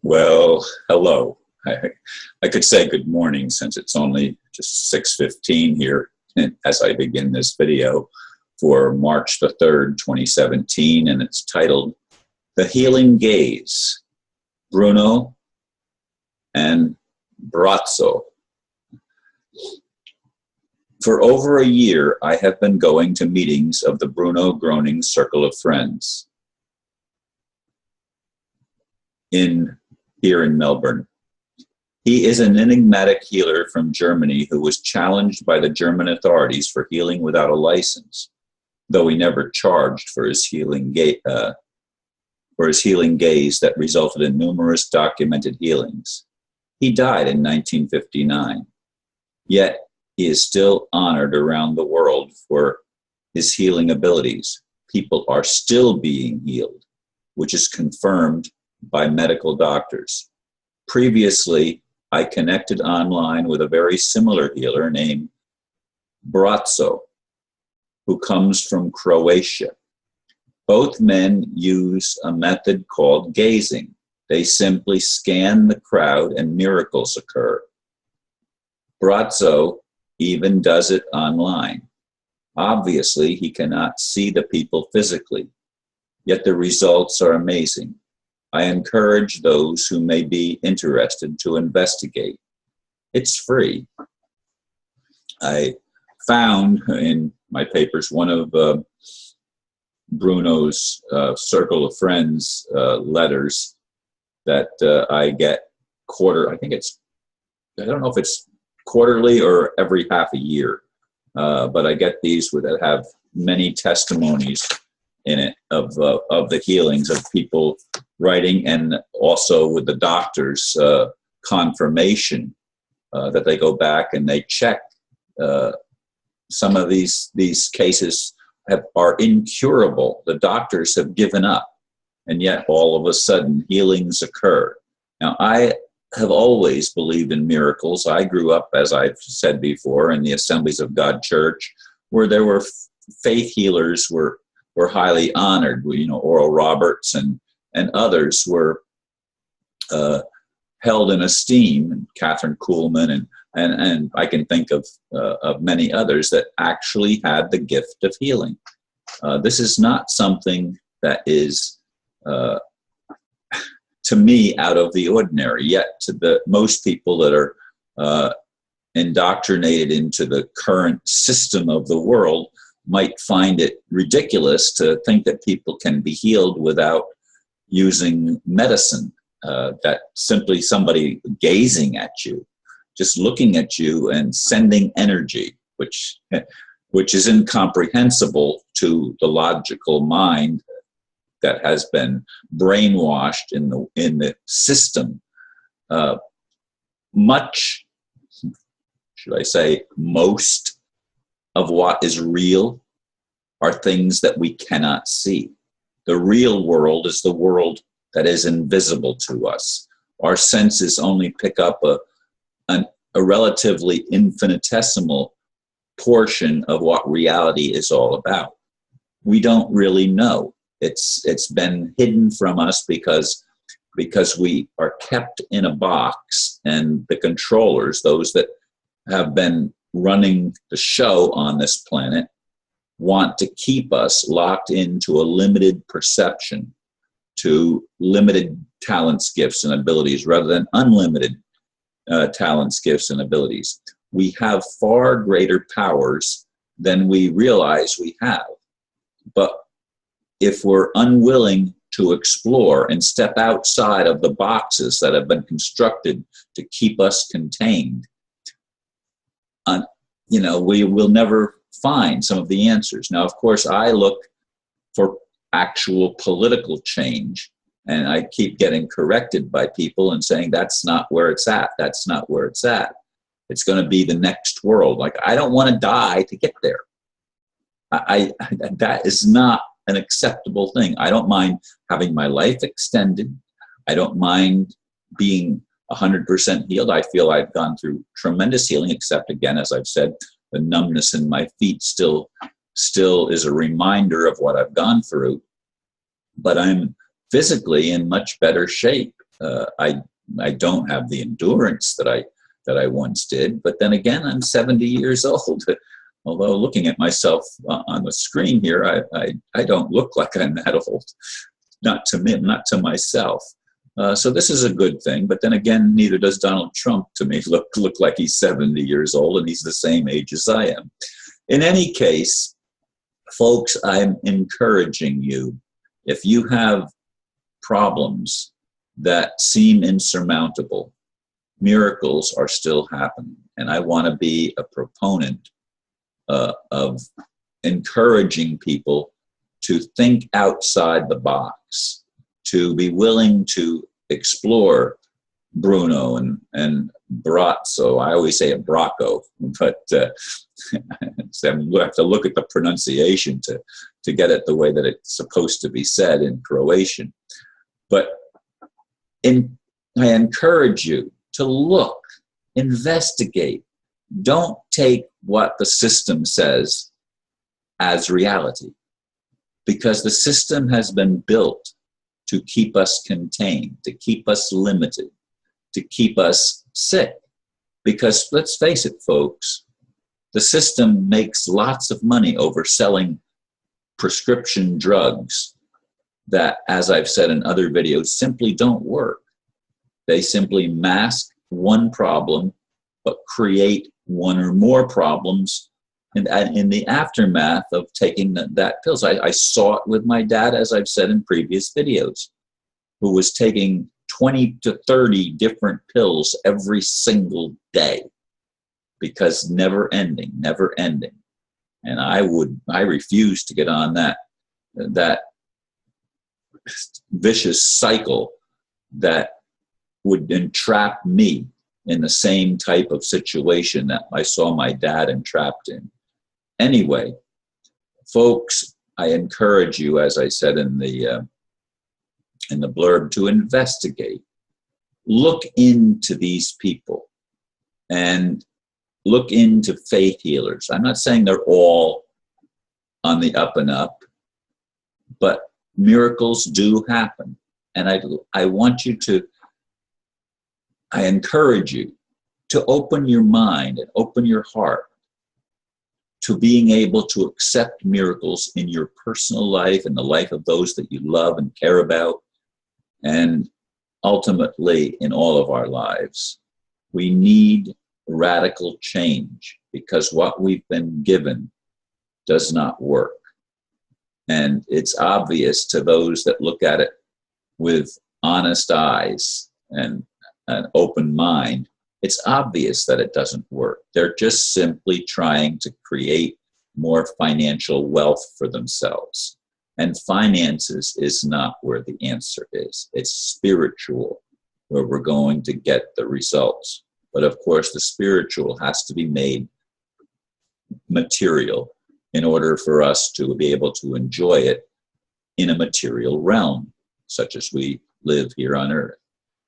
Well, hello. I could say good morning since it's only just 6:15 here as I begin this video for March the 3rd, 2017, and it's titled The Healing Gaze, Bruno and Braco. For over a year, I have been going to meetings of the Bruno Groening Circle of Friends here in Melbourne. He is an enigmatic healer from Germany who was challenged by the German authorities for healing without a license, though he never charged for his healing gaze that resulted in numerous documented healings. He died in 1959, yet he is still honored around the world for his healing abilities. People are still being healed, which is confirmed by medical doctors. Previously, I connected online with a very similar healer named Braco, who comes from Croatia. Both men use a method called gazing. They simply scan the crowd and miracles occur. Braco even does it online. Obviously, he cannot see the people physically, yet the results are amazing. I encourage those who may be interested to investigate. It's free. I found in my papers one of Bruno's Circle of Friends letters that I get I don't know if it's quarterly or every half a year, but I get these that have many testimonies in it of the healings of people writing, and also with the doctor's confirmation that they go back and they check. Some of these cases are incurable. The doctors have given up, and yet all of a sudden healings occur. Now, I have always believed in miracles. I grew up, as I've said before, in the Assemblies of God Church, where there were faith healers were highly honored. Oral Roberts and others were held in esteem, and Catherine Kuhlman, and I can think of many others that actually had the gift of healing. This is not something that is, to me, out of the ordinary, yet to the most people that are indoctrinated into the current system of the world might find it ridiculous to think that people can be healed without using medicine, that simply somebody gazing at you, just looking at you and sending energy, which is incomprehensible to the logical mind that has been brainwashed in the system. Most of what is real are things that we cannot see. The real world is the world that is invisible to us. Our senses only pick up a relatively infinitesimal portion of what reality is all about. We don't really know. It's been hidden from us because we are kept in a box, and the controllers, those that have been running the show on this planet, want to keep us locked into a limited perception, to limited talents, gifts, and abilities rather than unlimited talents, gifts, and abilities. We have far greater powers than we realize we have. But if we're unwilling to explore and step outside of the boxes that have been constructed to keep us contained, we will never find some of the answers. Now, of course, I look for actual political change, and I keep getting corrected by people and saying, that's not where it's at. That's not where it's at. It's going to be the next world. Like, I don't want to die to get there. That is not an acceptable thing. I don't mind having my life extended. I don't mind being 100% healed. I feel I've gone through tremendous healing, except, again, as I've said, the numbness in my feet still is a reminder of what I've gone through. But I'm physically in much better shape. I don't have the endurance that I once did. But then again, I'm 70 years old. Although looking at myself on the screen here, I don't look like I'm that old. Not to me, not to myself. So this is a good thing. But then again, neither does Donald Trump to me look like he's 70 years old, and he's the same age as I am. In any case, folks, I'm encouraging you, if you have problems that seem insurmountable, miracles are still happening. And I want to be a proponent of encouraging people to think outside the box, to be willing to explore Bruno and Brazzo. I always say it Braco, but we'll have to look at the pronunciation to get it the way that it's supposed to be said in Croatian. But I encourage you to look, investigate. Don't take what the system says as reality, because the system has been built to keep us contained, to keep us limited, to keep us sick. Because let's face it, folks, the system makes lots of money over selling prescription drugs that, as I've said in other videos, simply don't work. They simply mask one problem, but create one or more problems in the aftermath of taking that pills. I saw it with my dad, as I've said in previous videos, who was taking 20 to 30 different pills every single day, because never ending. And I refuse to get on that vicious cycle that would entrap me in the same type of situation that I saw my dad entrapped in. Anyway, folks, I encourage you, as I said in the blurb, to investigate. Look into these people and look into faith healers. I'm not saying they're all on the up and up, but miracles do happen. And I encourage you to open your mind and open your heart to being able to accept miracles in your personal life and the life of those that you love and care about, and ultimately in all of our lives. We need radical change, because what we've been given does not work. And it's obvious to those that look at it with honest eyes and an open mind. It's obvious that it doesn't work. They're just simply trying to create more financial wealth for themselves. And finances is not where the answer is. It's spiritual, where we're going to get the results. But of course, the spiritual has to be made material in order for us to be able to enjoy it in a material realm, such as we live here on earth.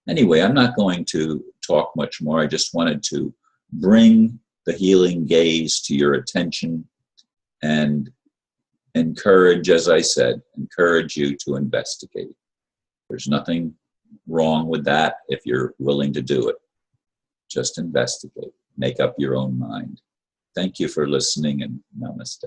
Anyway, I'm not going to talk much more. I just wanted to bring the healing gaze to your attention and encourage, as I said, encourage you to investigate. There's nothing wrong with that if you're willing to do it. Just investigate. Make up your own mind. Thank you for listening, and namaste.